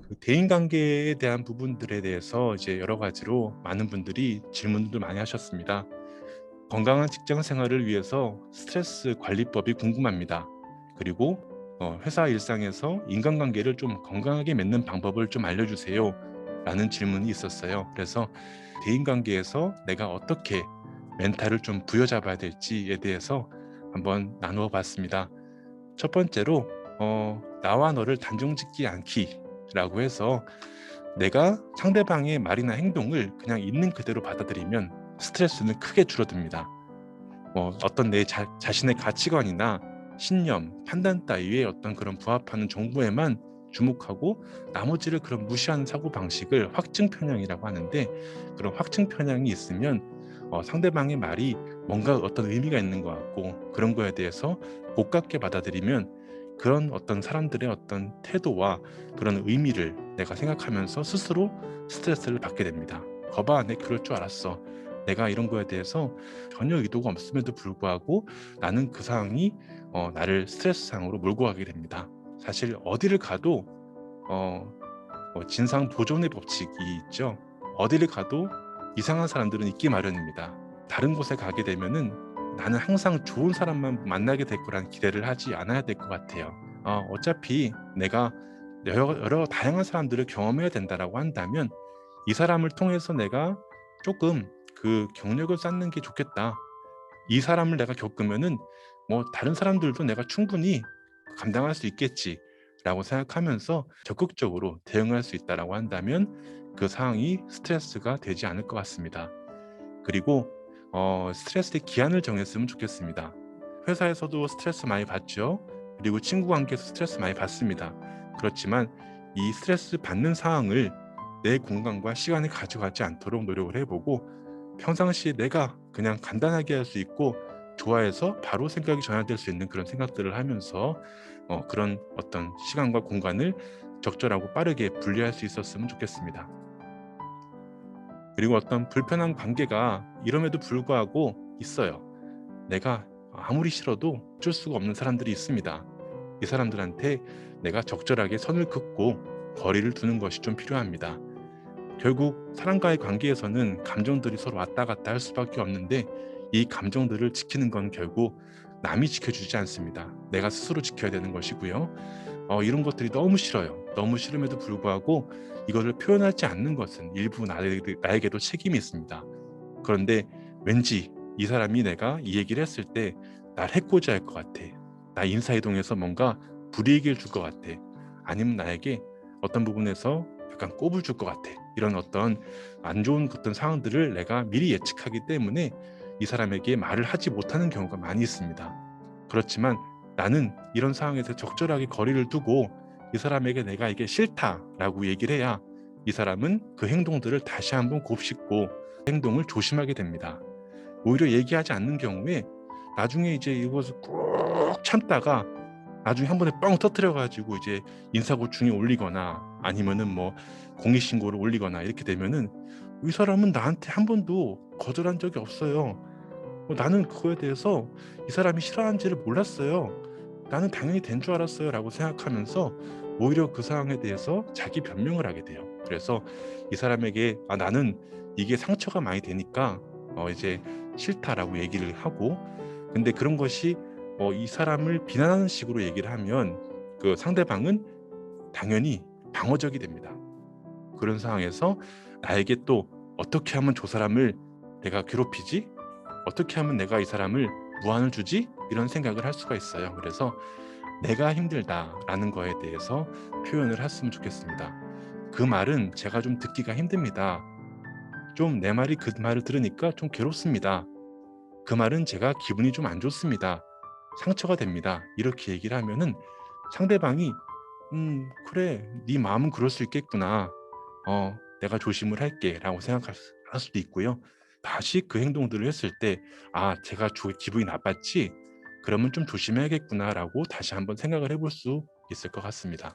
그 대인관계에 대한 부분들에 대해서 이제 여러 가지로 많은 분들이 질문들 많이 하셨습니다. 건강한 직장 생활을 위해서 스트레스 관리법이 궁금합니다. 그리고 회사 일상에서 인간관계를 좀 건강하게 맺는 방법을 좀 알려주세요. 라는 질문이 있었어요. 그래서 대인관계에서 내가 어떻게 멘탈을 좀 부여잡아야 될지에 대해서 한번 나누어 봤습니다. 첫 번째로 나와 너를 단정짓기 않기라고 해서 내가 상대방의 말이나 행동을 그냥 있는 그대로 받아들이면 스트레스는 크게 줄어듭니다. 어떤 내 자신의 가치관이나 신념, 판단 따위에 어떤 그런 부합하는 정보에만 주목하고 나머지를 그런 무시하는 사고 방식을 확증 편향이라고 하는데, 그런 확증 편향이 있으면 상대방의 말이 뭔가 어떤 의미가 있는 것 같고 그런 거에 대해서 고깝게 받아들이면 그런 어떤 사람들의 어떤 태도와 그런 의미를 내가 생각하면서 스스로 스트레스를 받게 됩니다. 거봐, 내 그럴 줄 알았어. 내가 이런 거에 대해서 전혀 의도가 없음에도 불구하고 나는 그 상황이 나를 스트레스상으로 몰고 가게 됩니다. 사실 어디를 가도 어, 진상 보존의 법칙이 있죠. 어디를 가도 이상한 사람들은 있기 마련입니다. 다른 곳에 가게 되면은 나는 항상 좋은 사람만 만나게 될 거라는 기대를 하지 않아야 될 것 같아요. 어차피 내가 여러 다양한 사람들을 경험해야 된다라고 한다면 이 사람을 통해서 내가 조금 그 경력을 쌓는 게 좋겠다. 이 사람을 내가 겪으면은 뭐 다른 사람들도 내가 충분히 감당할 수 있겠지라고 생각하면서 적극적으로 대응할 수 있다라고 한다면 그 상황이 스트레스가 되지 않을 것 같습니다. 그리고 스트레스의 기한을 정했으면 좋겠습니다. 회사에서도 스트레스 많이 받죠. 그리고 친구 관계에서 스트레스 많이 받습니다. 그렇지만 이 스트레스 받는 상황을 내 공간과 시간에 가져가지 않도록 노력을 해보고, 평상시에 내가 그냥 간단하게 할 수 있고 좋아해서 바로 생각이 전환될 수 있는 그런 생각들을 하면서 그런 어떤 시간과 공간을 적절하고 빠르게 분리할 수 있었으면 좋겠습니다. 그리고 어떤 불편한 관계가 이럼에도 불구하고 있어요. 내가 아무리 싫어도 어쩔 수가 없는 사람들이 있습니다. 이 사람들한테 내가 적절하게 선을 긋고 거리를 두는 것이 좀 필요합니다. 결국 사람과의 관계에서는 감정들이 서로 왔다 갔다 할 수밖에 없는데, 이 감정들을 지키는 건 결국 남이 지켜주지 않습니다. 내가 스스로 지켜야 되는 것이고요. 이런 것들이 너무 싫어요. 너무 싫음에도 불구하고 이거를 표현하지 않는 것은 일부 나에게도 책임이 있습니다. 그런데 왠지 이 사람이 내가 이 얘기를 했을 때 날 해코지 할 것 같아. 나 인사이동해서 뭔가 불이익을 줄 것 같아. 아니면 나에게 어떤 부분에서 약간 꼽을 줄 것 같아. 이런 어떤 안 좋은 어떤 상황들을 내가 미리 예측하기 때문에 이 사람에게 말을 하지 못하는 경우가 많이 있습니다. 그렇지만 나는 이런 상황에서 적절하게 거리를 두고 이 사람에게 내가 이게 싫다라고 얘기를 해야 이 사람은 그 행동들을 다시 한번 곱씹고 행동을 조심하게 됩니다. 오히려 얘기하지 않는 경우에 나중에 이제 이것을 꾹 참다가 나중에 한 번에 뻥 터뜨려 가지고 이제 인사고충이 올리거나 아니면은 뭐 공익신고를 올리거나 이렇게 되면은 이 사람은 나한테 한 번도 거절한 적이 없어요. 나는 그거에 대해서 이 사람이 싫어하는지를 몰랐어요. 나는 당연히 된 줄 알았어요라고 생각하면서 오히려 그 상황에 대해서 자기 변명을 하게 돼요. 그래서 이 사람에게 나는 이게 상처가 많이 되니까 이제 싫다라고 얘기를 하고, 근데 그런 것이 이 사람을 비난하는 식으로 얘기를 하면 그 상대방은 당연히 방어적이 됩니다. 그런 상황에서 나에게 또 어떻게 하면 저 사람을 내가 괴롭히지? 어떻게 하면 내가 이 사람을 무안을 주지? 이런 생각을 할 수가 있어요. 그래서 내가 힘들다라는 거에 대해서 표현을 했으면 좋겠습니다. 그 말은 제가 좀 듣기가 힘듭니다. 좀 내 말이 그 말을 들으니까 좀 괴롭습니다. 그 말은 제가 기분이 좀 안 좋습니다. 상처가 됩니다. 이렇게 얘기를 하면은 상대방이 그래, 네 마음은 그럴 수 있겠구나. 내가 조심을 할게라고 할 수도 있고요. 다시 그 행동들을 했을 때 제가 기분이 나빴지? 그러면 좀 조심해야겠구나라고 다시 한번 생각을 해볼 수 있을 것 같습니다.